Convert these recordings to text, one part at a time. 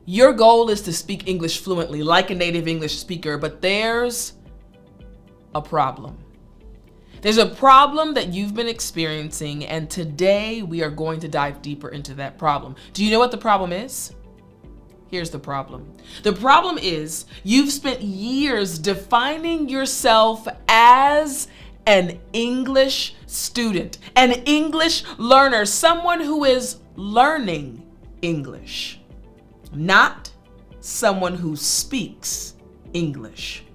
Your goal is to speak English fluently like a native English speaker, but there's a problem. There's a problem that you've been experiencing, and today we are going to dive deeper into that problem. Do you know what the problem is? Here's the problem. The problem is you've spent years defining yourself as an English student, an English learner, someone who is learning English, not someone who speaks English.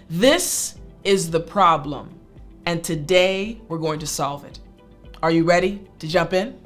This is the problem, and today we're going to solve it. Are you ready to jump in?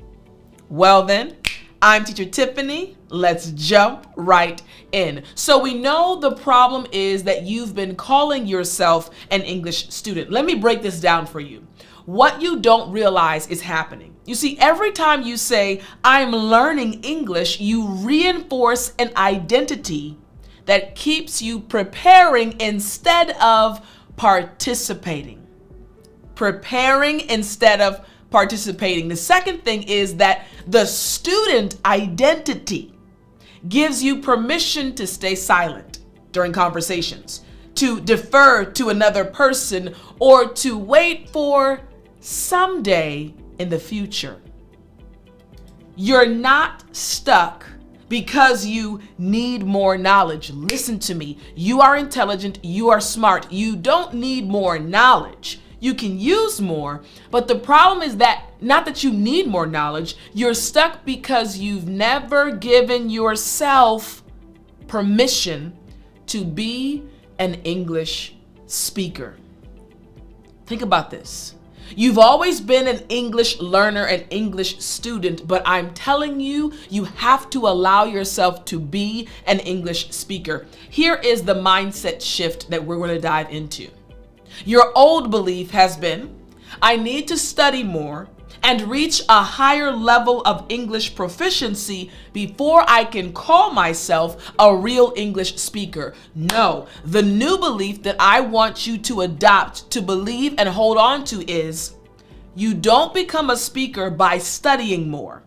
Well then, I'm teacher Tiffani. Let's jump right in. So we know the problem is that you've been calling yourself an English student. Let me break this down for you. What you don't realize is happening. You see, every time you say, I'm learning English, you reinforce an identity that keeps you preparing instead of participating. Preparing instead of participating. The second thing is that the student identity gives you permission to stay silent during conversations, to defer to another person, or to wait for someday in the future. You're not stuck because you need more knowledge. Listen to me. You are intelligent. You are smart. You don't need more knowledge. You can use more, but the problem is that not that you need more knowledge, you're stuck because you've never given yourself permission to be an English speaker. Think about this. You've always been an English learner, an English student, but I'm telling you, you have to allow yourself to be an English speaker. Here is the mindset shift that we're going to dive into. Your old belief has been, I need to study more and reach a higher level of English proficiency before I can call myself a real English speaker. No, the new belief that I want you to adopt, to believe and hold on to is, you don't become a speaker by studying more.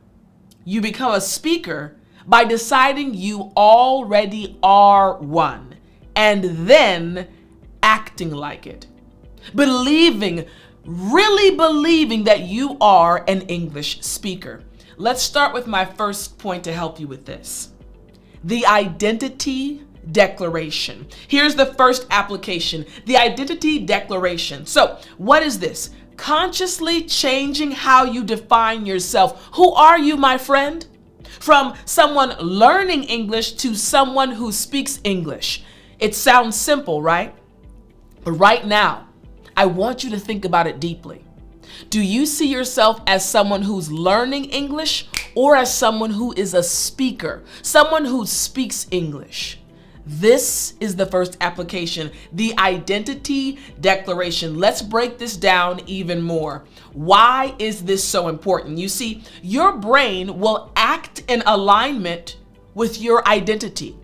You become a speaker by deciding you already are one and then acting like it. Really believing that you are an English speaker. Let's start with my first point to help you with this. The identity declaration. Here's the first application, the identity declaration. So, what is this? Consciously changing how you define yourself. Who are you, my friend? From someone learning English to someone who speaks English. It sounds simple, right? But right now, I want you to think about it deeply. Do you see yourself as someone who's learning English or as someone who is a speaker, someone who speaks English? This is the first application, the identity declaration. Let's break this down even more. Why is this so important? You see, your brain will act in alignment with your identity.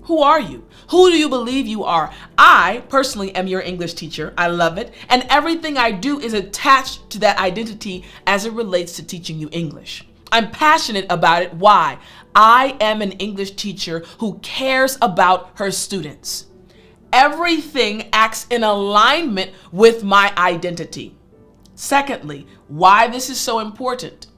Who are you? Who do you believe you are? I personally am your English teacher. I love it. And everything I do is attached to that identity as it relates to teaching you English. I'm passionate about it. Why? I am an English teacher who cares about her students. Everything acts in alignment with my identity. Secondly, why this is so important.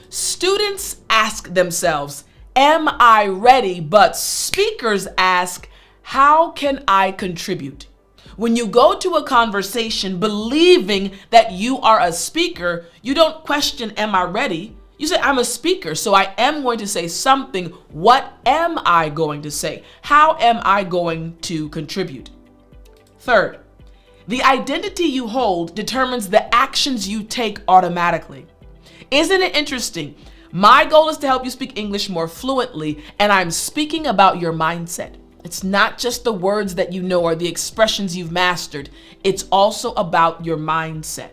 Students ask themselves, am I ready? But speakers ask, how can I contribute? When you go to a conversation believing that you are a speaker, you don't question, am I ready? You say, I'm a speaker, so I am going to say something. What am I going to say? How am I going to contribute? Third, the identity you hold determines the actions you take automatically. Isn't it interesting? My goal is to help you speak English more fluently, and I'm speaking about your mindset. It's not just the words that you know or the expressions you've mastered. It's also about your mindset.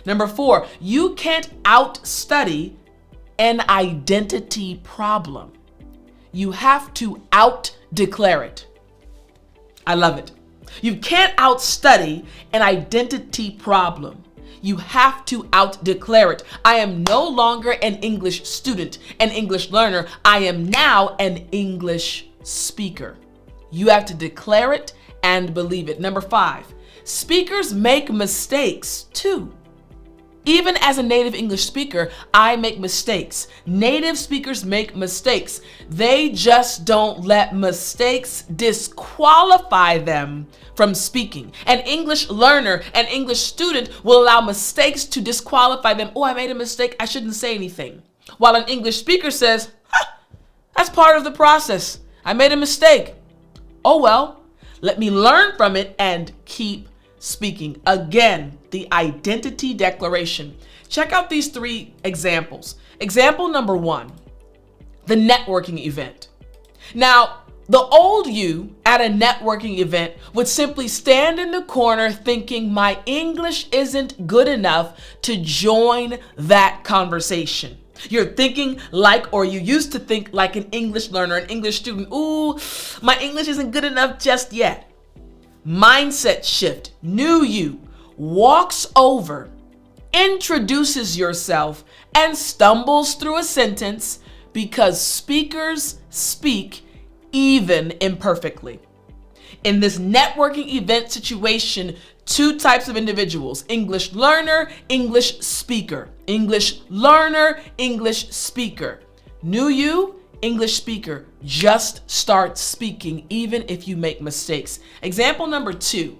Number 4, you can't outstudy an identity problem. You have to out-declare it. I love it. You can't outstudy an identity problem. You have to out-declare it. I am no longer an English student, an English learner. I am now an English speaker. You have to declare it and believe it. Number 5, speakers make mistakes too. Even as a native English speaker, I make mistakes. Native speakers make mistakes. They just don't let mistakes disqualify them from speaking. An English learner, an English student will allow mistakes to disqualify them. Oh, I made a mistake. I shouldn't say anything. While an English speaker says, that's part of the process. I made a mistake. Oh, well, let me learn from it and keep speaking. Again, the identity declaration. Check out these 3 examples. Example number 1, the networking event. Now, the old you at a networking event would simply stand in the corner thinking my English isn't good enough to join that conversation. You're thinking like, or you used to think like an English learner, an English student. Ooh, my English isn't good enough just yet. Mindset shift. New you walks over, introduces yourself, and stumbles through a sentence because speakers speak even imperfectly. In this networking event situation, 2 types of individuals: English learner, English speaker. English learner, English speaker. New you, English speaker. Just start speaking even if you make mistakes. Example number 2,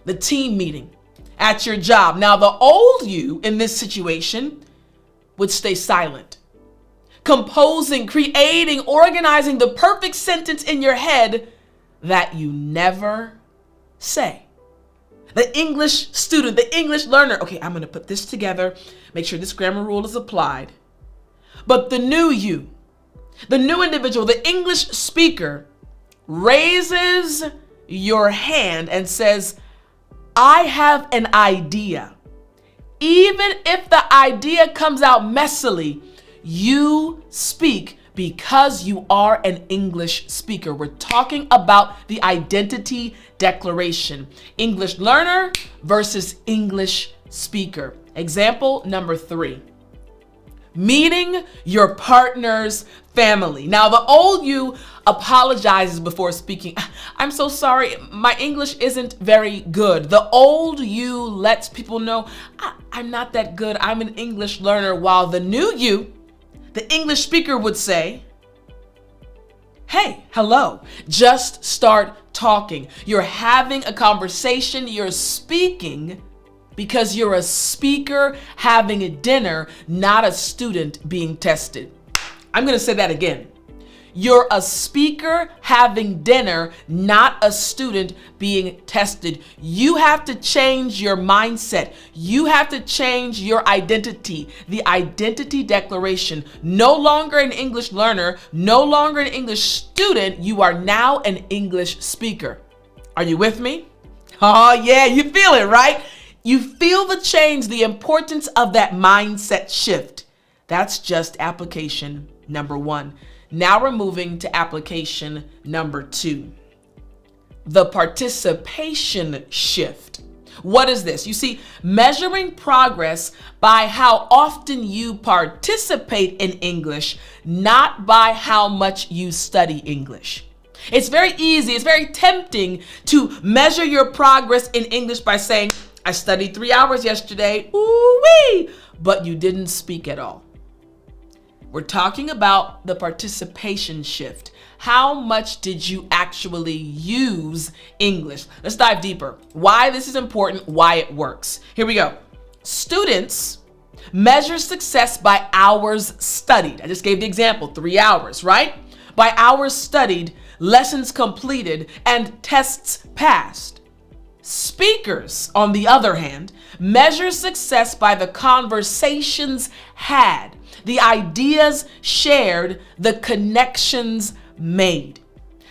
the team meeting at your job. Now, the old you in this situation would stay silent, composing, creating, organizing the perfect sentence in your head that you never say. The English student, the English learner, okay, I'm going to put this together, make sure this grammar rule is applied. But the new you, the new individual, the English speaker, raises your hand and says, I have an idea. Even if the idea comes out messily, you speak because you are an English speaker. We're talking about the identity declaration. English learner versus English speaker. Example number 3. Meeting your partner's family. Now, the old you apologizes before speaking. I'm so sorry, my English isn't very good. The old you lets people know, I'm not that good, I'm an English learner. While the new you, the English speaker, would say, hey, hello, just start talking. You're having a conversation, you're speaking because you're a speaker having a dinner, not a student being tested. I'm going to say that again. You're a speaker having dinner, not a student being tested. You have to change your mindset. You have to change your identity. The identity declaration. No longer an English learner, no longer an English student. You are now an English speaker. Are you with me? Oh yeah, you feel it, right? You feel the change, the importance of that mindset shift. That's just application number 1. Now we're moving to application number 2. The participation shift. What is this? You see, measuring progress by how often you participate in English, not by how much you study English. It's very easy, it's very tempting to measure your progress in English by saying, I studied 3 hours yesterday, ooh-wee, but you didn't speak at all. We're talking about the participation shift. How much did you actually use English? Let's dive deeper. Why this is important, why it works. Here we go. Students measure success by hours studied. I just gave the example, 3 hours, right? By hours studied, lessons completed, and tests passed. Speakers, on the other hand, measure success by the conversations had, the ideas shared, the connections made.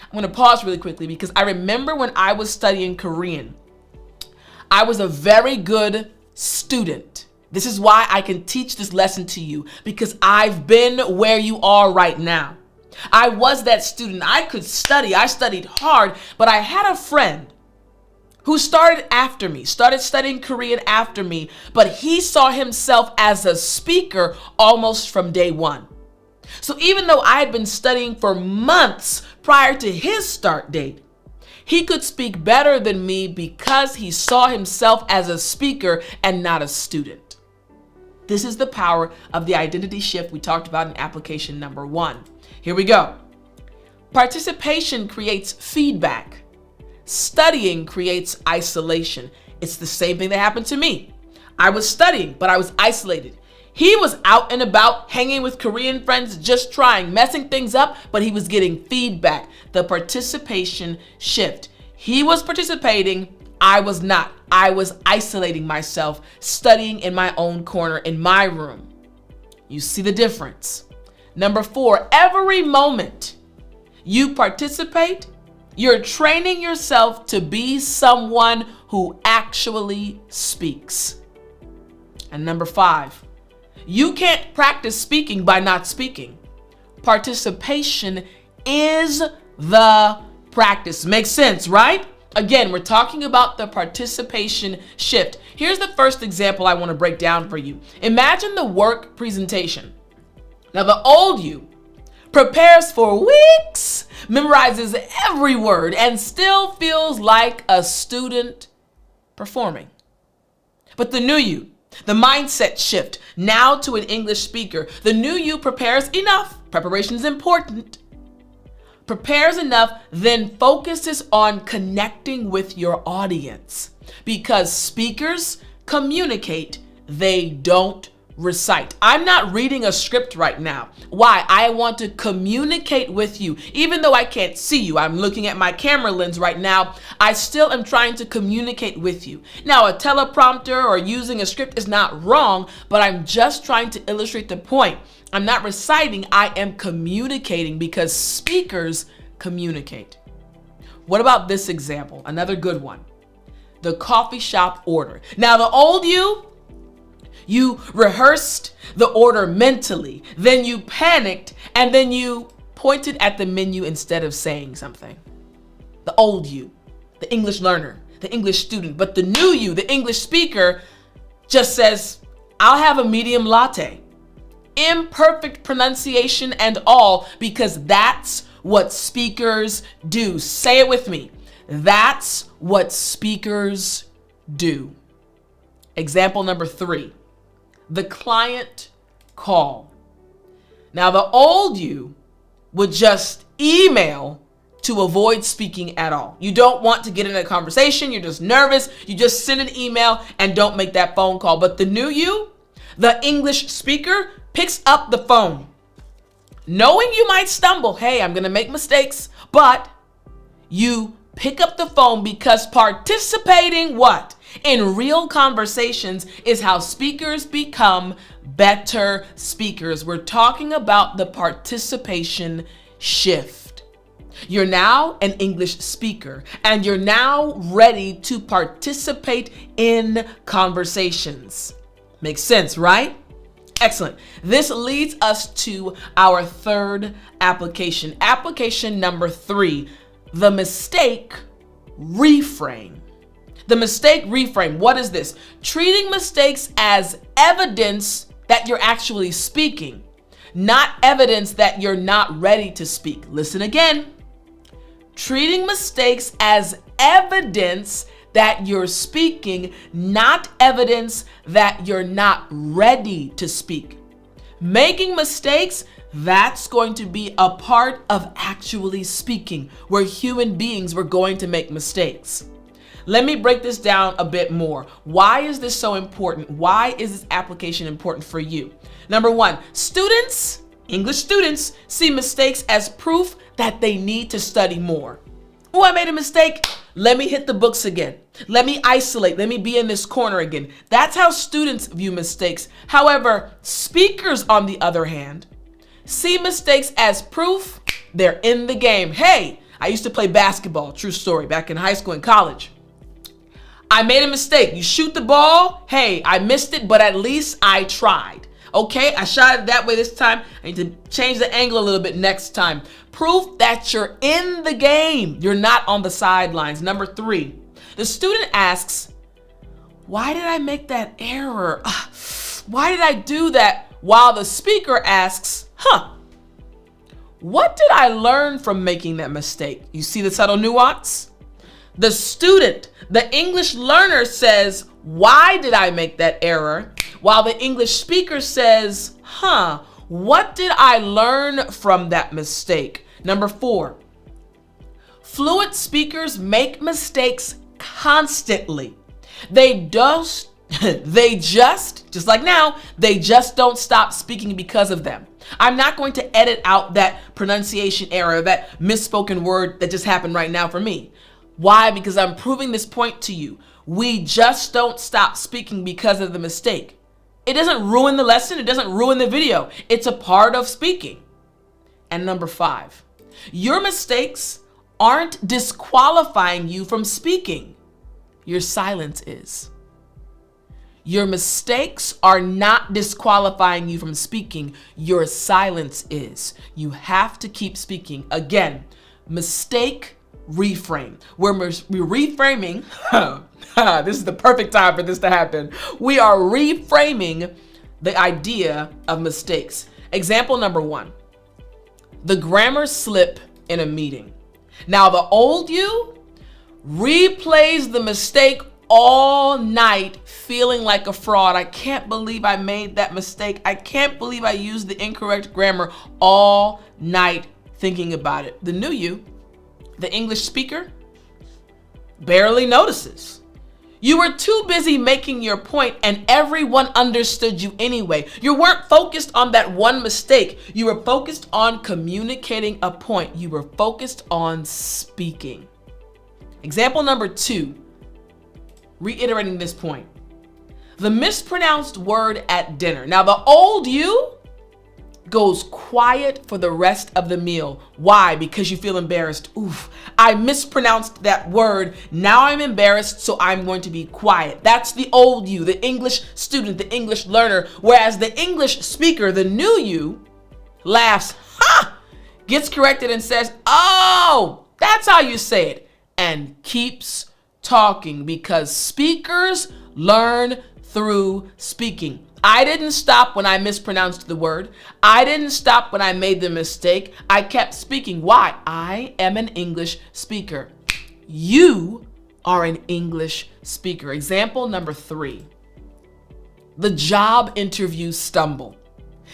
I'm going to pause really quickly because I remember when I was studying Korean, I was a very good student. This is why I can teach this lesson to you, because I've been where you are right now. I was that student. I could study. I studied hard, but I had a friend who started after me, started studying Korean after me, but he saw himself as a speaker almost from day one. So even though I had been studying for months prior to his start date, he could speak better than me because he saw himself as a speaker and not a student. This is the power of the identity shift we talked about in application number 1. Here we go. Participation creates feedback. Studying creates isolation. It's the same thing that happened to me. I was studying, but I was isolated. He was out and about, hanging with Korean friends, just trying, messing things up, but he was getting feedback. The participation shift. He was participating, I was not. I was isolating myself, studying in my own corner in my room. You see the difference. Number 4, every moment you participate, you're training yourself to be someone who actually speaks. And number 5, you can't practice speaking by not speaking. Participation is the practice. Makes sense, right? Again, we're talking about the participation shift. Here's the first example I want to break down for you. Imagine the work presentation. Now, the old you prepares for weeks, memorizes every word, and still feels like a student performing. But the new you, the mindset shift, now to an English speaker. The new you prepares enough. Preparation is important. Prepares enough, then focuses on connecting with your audience. Because speakers communicate, they don't recite. I'm not reading a script right now. Why? I want to communicate with you. Even though I can't see you, I'm looking at my camera lens right now, I still am trying to communicate with you. Now, a teleprompter or using a script is not wrong, but I'm just trying to illustrate the point. I'm not reciting, I am communicating because speakers communicate. What about this example? Another good one. The coffee shop order. Now, the old you rehearsed the order mentally, then you panicked, and then you pointed at the menu instead of saying something. The old you, the English learner, the English student, but the new you, the English speaker, just says, I'll have a medium latte. Imperfect pronunciation and all, because that's what speakers do. Say it with me. That's what speakers do. Example number 3. The client call. Now, the old you would just email to avoid speaking at all. You don't want to get in a conversation. You're just nervous. You just send an email and don't make that phone call. But the new you, the English speaker, picks up the phone. Knowing you might stumble, hey, I'm going to make mistakes, but you pick up the phone because participating what? In real conversations is how speakers become better speakers. We're talking about the participation shift. You're now an English speaker and you're now ready to participate in conversations. Makes sense, right? Excellent. This leads us to our third application. Application number 3, the mistake reframe. The mistake reframe. What is this? Treating mistakes as evidence that you're actually speaking, not evidence that you're not ready to speak. Listen again. Treating mistakes as evidence that you're speaking, not evidence that you're not ready to speak. Making mistakes, that's going to be a part of actually speaking. We're human beings, we're going to make mistakes. Let me break this down a bit more. Why is this so important? Why is this application important for you? Number 1, students, English students, see mistakes as proof that they need to study more. Oh, I made a mistake. Let me hit the books again. Let me isolate. Let me be in this corner again. That's how students view mistakes. However, speakers, on the other hand, see mistakes as proof they're in the game. Hey, I used to play basketball, true story, back in high school and college. I made a mistake. You shoot the ball. Hey, I missed it, but at least I tried. Okay, I shot it that way this time. I need to change the angle a little bit next time. Proof that you're in the game. You're not on the sidelines. Number 3, The student asks, why did I make that error? Why did I do that? While the speaker asks, what did I learn from making that mistake? You see the subtle nuance? The student, the English learner says, why did I make that error? While the English speaker says, what did I learn from that mistake? Number 4, fluent speakers make mistakes constantly. They just like now, they just don't stop speaking because of them. I'm not going to edit out that pronunciation error, that misspoken word that just happened right now for me. Why? Because I'm proving this point to you. We just don't stop speaking because of the mistake. It doesn't ruin the lesson. It doesn't ruin the video. It's a part of speaking. And number 5, your mistakes aren't disqualifying you from speaking. Your silence is. Your mistakes are not disqualifying you from speaking. Your silence is. You have to keep speaking. Again, mistake reframe. We're reframing. This is the perfect time for this to happen. We are reframing the idea of mistakes. Example number 1, the grammar slip in a meeting. Now, the old you replays the mistake all night, feeling like a fraud. I can't believe I made that mistake. I can't believe I used the incorrect grammar all night thinking about it. The new you, the English speaker, barely notices. You were too busy making your point and everyone understood you anyway. You weren't focused on that one mistake. You were focused on communicating a point. You were focused on speaking. Example number 2, reiterating this point. The mispronounced word at dinner. Now, the old you goes quiet for the rest of the meal. Why? Because you feel embarrassed. Oof, I mispronounced that word. Now I'm embarrassed, so I'm going to be quiet. That's the old you, the English student, the English learner. Whereas the English speaker, the new you, laughs, gets corrected and says, oh, that's how you say it, and keeps talking, because speakers learn through speaking. I didn't stop when I mispronounced the word. I didn't stop when I made the mistake. I kept speaking. Why? I am an English speaker. You are an English speaker. Example number 3, the job interview stumble.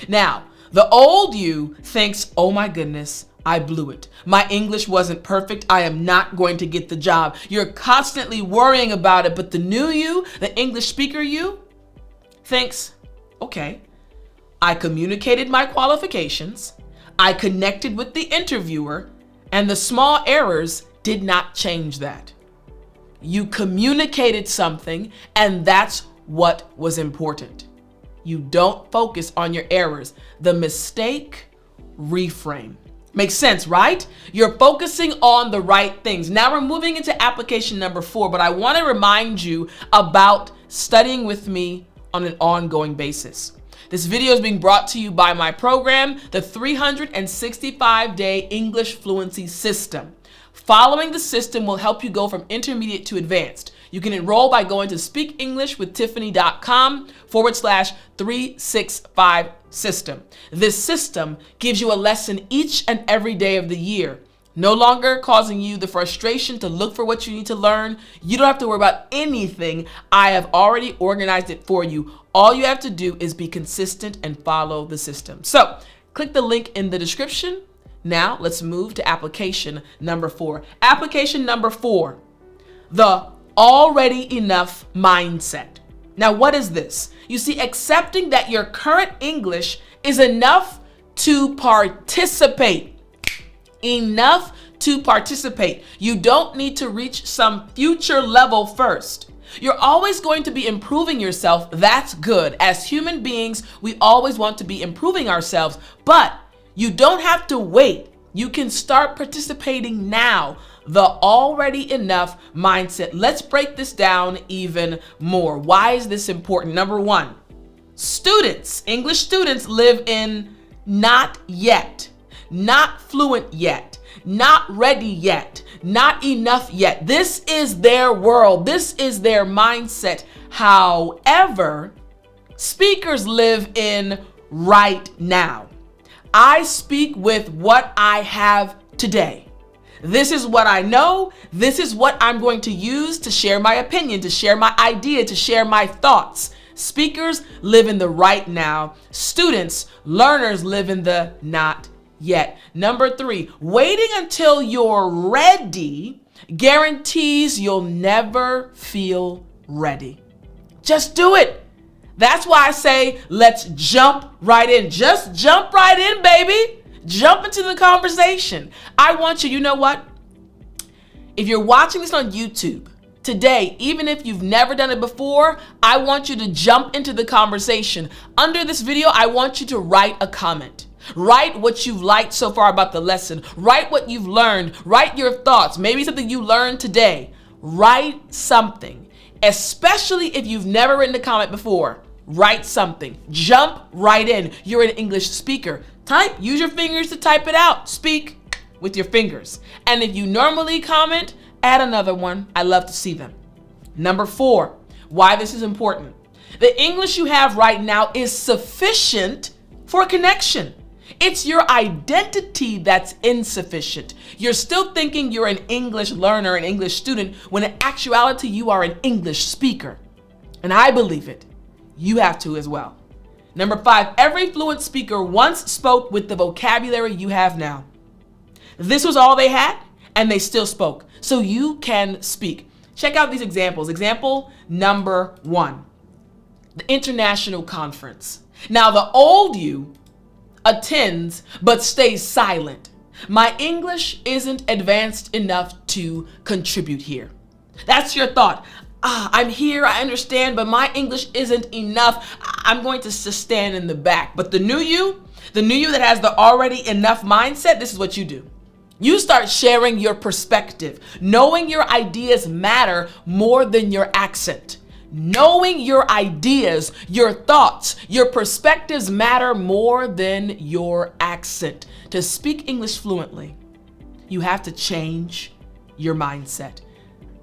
Now, the old you thinks, oh my goodness, I blew it. My English wasn't perfect. I am not going to get the job. You're constantly worrying about it, but the new you, the English speaker you, thinks, okay, I communicated my qualifications, I connected with the interviewer, and the small errors did not change that. You communicated something, and that's what was important. You don't focus on your errors. The mistake, reframe. Makes sense, right? You're focusing on the right things. Now we're moving into application number 4, but I want to remind you about studying with me on an ongoing basis. This video is being brought to you by my program, the 365-day English Fluency System. Following the system will help you go from intermediate to advanced. You can enroll by going to speakenglishwithtiffani.com/365 system. This system gives you a lesson each and every day of the year, no longer causing you the frustration to look for what you need to learn. You don't have to worry about anything. I have already organized it for you. All you have to do is be consistent and follow the system. So click the link in the description. Now let's move to application number 4. Application number 4, the already enough mindset. Now, what is this? You see, accepting that your current English is enough to participate. Enough to participate. You don't need to reach some future level first. You're always going to be improving yourself. That's good. As human beings, we always want to be improving ourselves, but you don't have to wait. You can start participating now. The already enough mindset. Let's break this down even more. Why is this important? Number 1, students, English students live in not yet, not fluent yet. not ready yet, not enough yet. This is their world. This is their mindset. However, speakers live in right now. I speak with what I have today. This is what I know. This is what I'm going to use to share my opinion, to share my idea, to share my thoughts. Speakers live in the right now. Students, learners live in the not yet. Number 3, waiting until you're ready guarantees you'll never feel ready. Just do it. That's why I say, let's jump right in. Just jump right in, baby. Jump into the conversation. I want you know what? If you're watching this on YouTube today, even if you've never done it before, I want you to jump into the conversation. Under this video, I want you to write a comment. Write what you've liked so far about the lesson. Write what you've learned. Write your thoughts. Maybe something you learned today. Write something, especially if you've never written a comment before. Write something. Jump right in. You're an English speaker. Type. Use your fingers to type it out. Speak with your fingers. And if you normally comment, add another one. I love to see them. Number 4, why this is important. The English you have right now is sufficient for connection. It's your identity that's insufficient. You're still thinking you're an English learner, an English student, when in actuality you are an English speaker. And I believe it. You have to as well. Number 5, every fluent speaker once spoke with the vocabulary you have now. This was all they had, and they still spoke. So you can speak. Check out these examples. Example number 1, the international conference. Now, the old you attends but stays silent. My English isn't advanced enough to contribute here. That's your thought. I'm here, I understand, but my English isn't enough. I'm going to stand in the back. But the new you that has the already enough mindset, this is what you do. You start sharing your perspective. Knowing your ideas matter more than your accent. Knowing your ideas, your thoughts, your perspectives matter more than your accent. To speak English fluently, you have to change your mindset.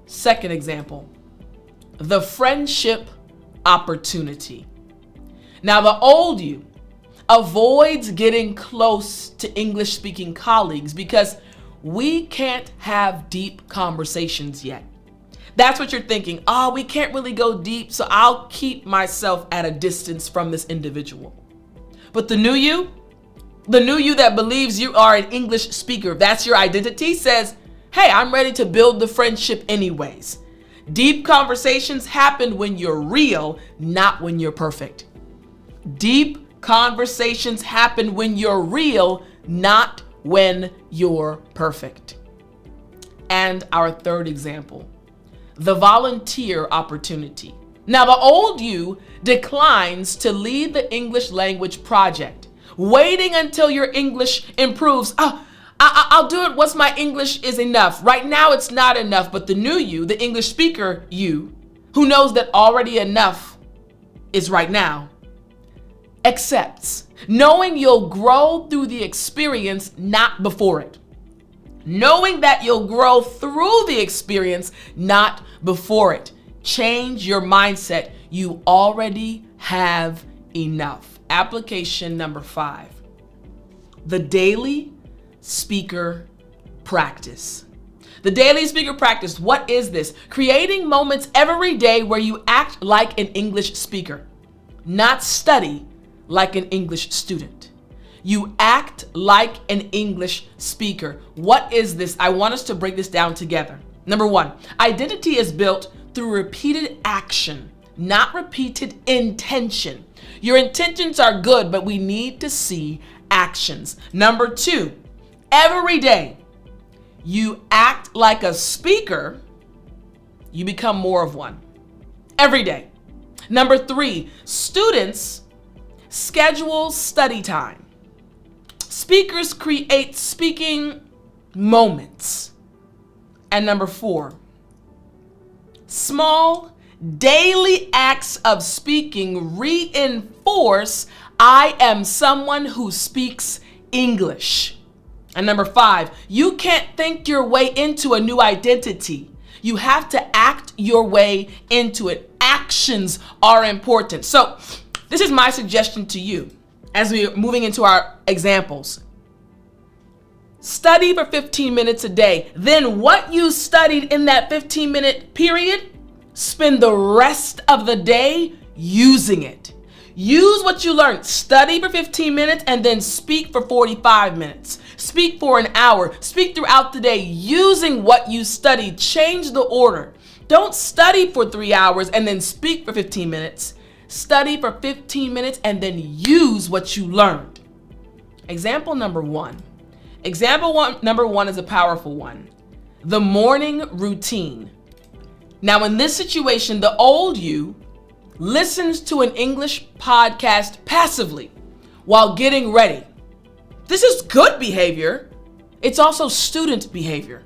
Second example, the friendship opportunity. Now, the old you avoids getting close to English speaking colleagues because we can't have deep conversations yet. That's what you're thinking. Oh, we can't really go deep, so I'll keep myself at a distance from this individual. But the new you that believes you are an English speaker, that's your identity, says, hey, I'm ready to build the friendship anyways. Deep conversations happen when you're real, not when you're perfect. Deep conversations happen when you're real, not when you're perfect. And our third example, the volunteer opportunity. Now, the old you declines to lead the English language project, waiting until your English improves. I'll do it once my English is enough. Right now, it's not enough, but the new you, the English speaker you, who knows that already enough is right now, accepts, knowing you'll grow through the experience, not before it. Knowing that you'll grow through the experience, not before it. Change your mindset. You already have enough. Application number 5, the daily speaker practice. The daily speaker practice, what is this? Creating moments every day where you act like an English speaker, not study like an English student. You act like an English speaker. What is this? I want us to break this down together. Number 1, identity is built through repeated action, not repeated intention. Your intentions are good, but we need to see actions. Number 2, every day you act like a speaker, you become more of one. Every day. Number 3, students schedule study time. Speakers create speaking moments. And number 4, small daily acts of speaking reinforce I am someone who speaks English. And number 5, you can't think your way into a new identity. You have to act your way into it. Actions are important. So this is my suggestion to you as we're moving into our examples. Study for 15 minutes a day. Then what you studied in that 15-minute period, spend the rest of the day using it. Use what you learned. Study for 15 minutes and then speak for 45 minutes. Speak for an hour. Speak throughout the day using what you studied. Change the order. Don't study for 3 hours and then speak for 15 minutes. Study for 15 minutes and then use what you learned. Example number 1. Number one is a powerful one. The morning routine. Now, in this situation, the old you listens to an English podcast passively while getting ready. This is good behavior. It's also student behavior.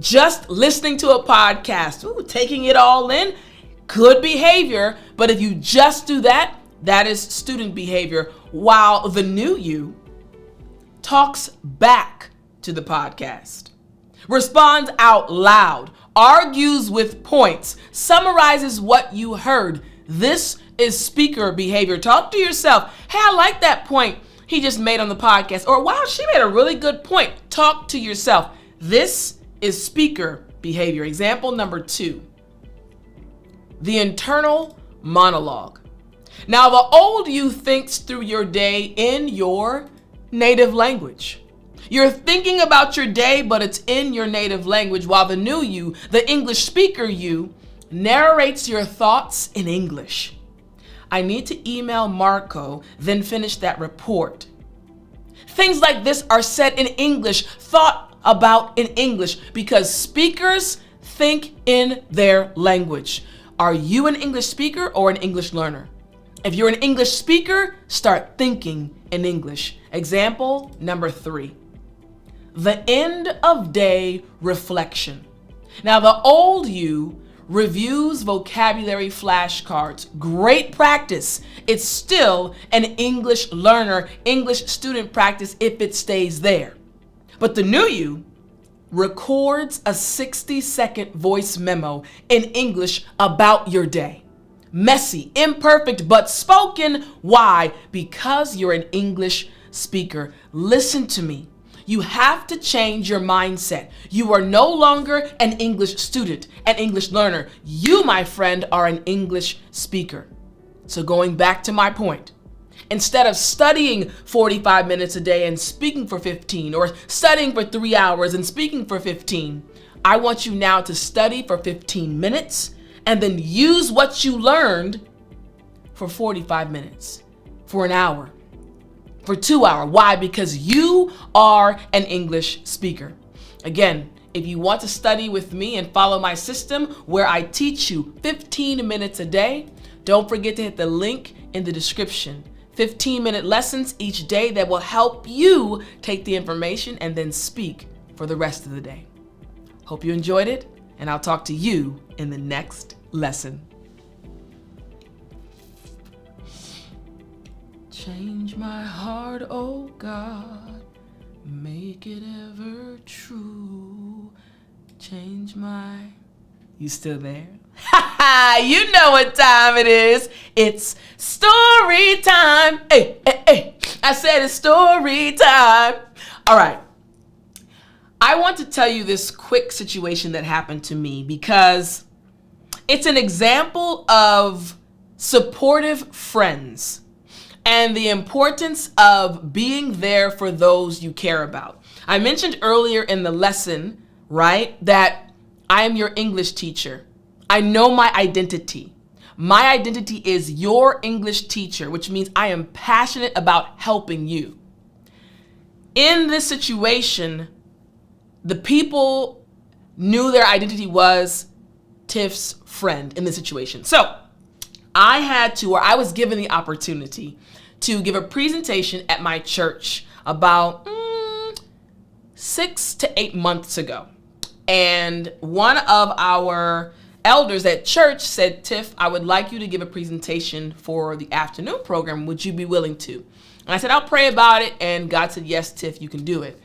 Just listening to a podcast, taking it all in, good behavior. But if you just do that, that is student behavior, while the new you talks back to the podcast, responds out loud, argues with points, summarizes what you heard. This is speaker behavior. Talk to yourself. Hey, I like that point he just made on the podcast. Or wow, she made a really good point. Talk to yourself. This is speaker behavior. Example number 2. The internal monologue. Now, the old you thinks through your day in your native language. You're thinking about your day, but it's in your native language, while the new you, the English speaker you, narrates your thoughts in English. I need to email Marco, then finish that report. Things like this are said in English, thought about in English, because speakers think in their language. Are you an English speaker or an English learner? If you're an English speaker, start thinking in English. Example number 3. The end of day reflection. Now, the old you reviews vocabulary flashcards. Great practice. It's still an English learner, English student practice if it stays there. But the new you records a 60-second voice memo in English about your day. Messy, imperfect, but spoken. Why? Because you're an English speaker. Listen to me. You have to change your mindset. You are no longer an English student, an English learner. You, my friend, are an English speaker. So going back to my point, instead of studying 45 minutes a day and speaking for 15, or studying for 3 hours and speaking for 15, I want you now to study for 15 minutes and then use what you learned for 45 minutes, for an hour, for 2 hours. Why? Because you are an English speaker. Again, if you want to study with me and follow my system where I teach you 15 minutes a day, don't forget to hit the link in the description. 15-minute lessons each day that will help you take the information and then speak for the rest of the day. Hope you enjoyed it, and I'll talk to you in the next lesson. Change my heart, oh God, make it ever true. Change my... You still there? You know what time it is. It's story time. Hey, hey, hey. I said it's story time. All right. I want to tell you this quick situation that happened to me because it's an example of supportive friends and the importance of being there for those you care about. I mentioned earlier in the lesson, right, that I am your English teacher. I know my identity. My identity is your English teacher, which means I am passionate about helping you. In this situation, the people knew their identity was Tiff's friend in this situation. So I was given the opportunity to give a presentation at my church about 6 to 8 months ago. And one of our elders at church said, Tiff, I would like you to give a presentation for the afternoon program. Would you be willing to? And I said, I'll pray about it. And God said, yes, Tiff, you can do it.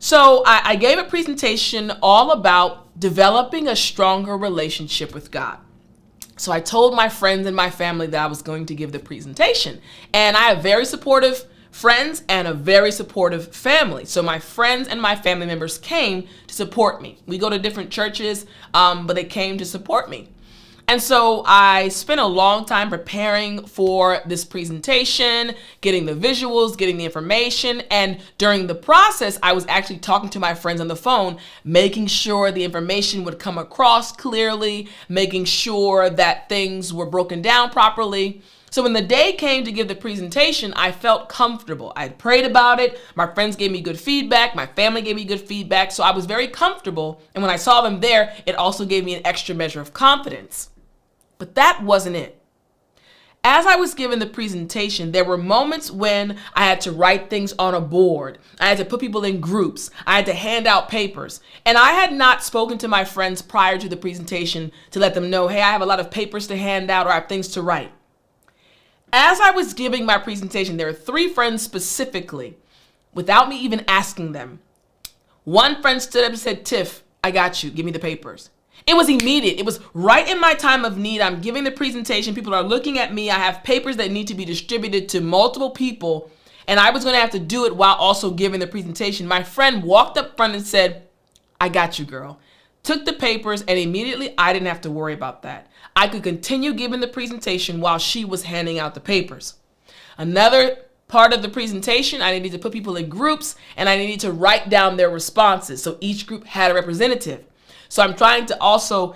So I gave a presentation all about developing a stronger relationship with God. So I told my friends and my family that I was going to give the presentation. And I have very supportive friends and a very supportive family. So my friends and my family members came to support me. We go to different churches, but they came to support me. And so I spent a long time preparing for this presentation, getting the visuals, getting the information. And during the process, I was actually talking to my friends on the phone, making sure the information would come across clearly, making sure that things were broken down properly. So when the day came to give the presentation, I felt comfortable. I had prayed about it. My friends gave me good feedback. My family gave me good feedback. So I was very comfortable. And when I saw them there, it also gave me an extra measure of confidence. But that wasn't it. As I was given the presentation, there were moments when I had to write things on a board. I had to put people in groups. I had to hand out papers. And I had not spoken to my friends prior to the presentation to let them know, hey, I have a lot of papers to hand out or I have things to write. As I was giving my presentation, there were 3 friends specifically, without me even asking them. One friend stood up and said, Tiff, I got you. Give me the papers. It was immediate. It was right in my time of need. I'm giving the presentation. People are looking at me. I have papers that need to be distributed to multiple people, and I was going to have to do it while also giving the presentation. My friend walked up front and said, I got you, girl. Took the papers, and immediately I didn't have to worry about that. I could continue giving the presentation while she was handing out the papers. Another part of the presentation, I needed to put people in groups, and I needed to write down their responses. So each group had a representative. So I'm trying to also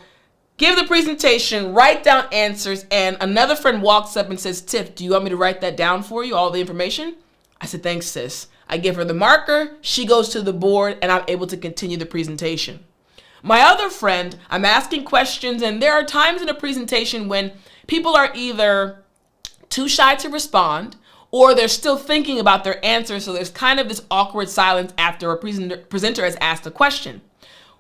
give the presentation, write down answers, and another friend walks up and says, Tiff, do you want me to write that down for you, all the information? I said, thanks, sis. I give her the marker, she goes to the board, and I'm able to continue the presentation. My other friend, I'm asking questions, and there are times in a presentation when people are either too shy to respond, or they're still thinking about their answer, so there's kind of this awkward silence after a presenter has asked a question.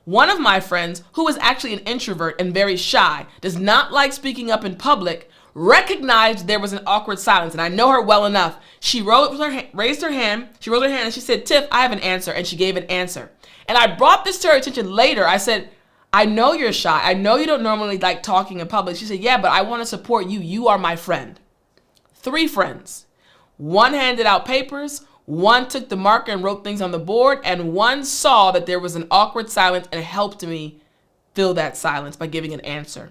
One of my friends, who is actually an introvert and very shy, does not like speaking up in public, recognized there was an awkward silence, and I know her well enough. She raised her hand, and she said, Tiff, I have an answer, and she gave an answer. And I brought this to her attention later. I said, I know you're shy. I know you don't normally like talking in public. She said, yeah, but I want to support you. You are my friend. 3 friends. One handed out papers. One took the marker and wrote things on the board, and one saw that there was an awkward silence and helped me fill that silence by giving an answer.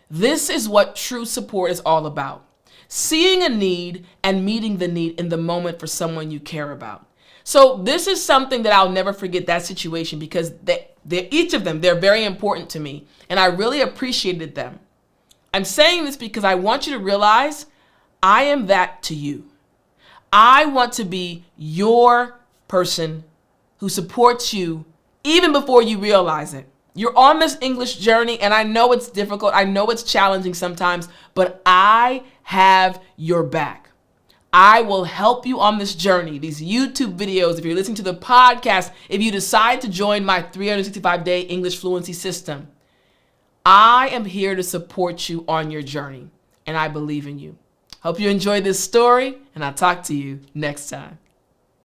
This is what true support is all about. Seeing a need and meeting the need in the moment for someone you care about. So this is something that I'll never forget, that situation, because each of them, they're very important to me, and I really appreciated them. I'm saying this because I want you to realize I am that to you. I want to be your person who supports you even before you realize it. You're on this English journey, and I know it's difficult. I know it's challenging sometimes, but I have your back. I will help you on this journey, these YouTube videos, if you're listening to the podcast, if you decide to join my 365-day English fluency system. I am here to support you on your journey, and I believe in you. Hope you enjoyed this story, and I'll talk to you next time.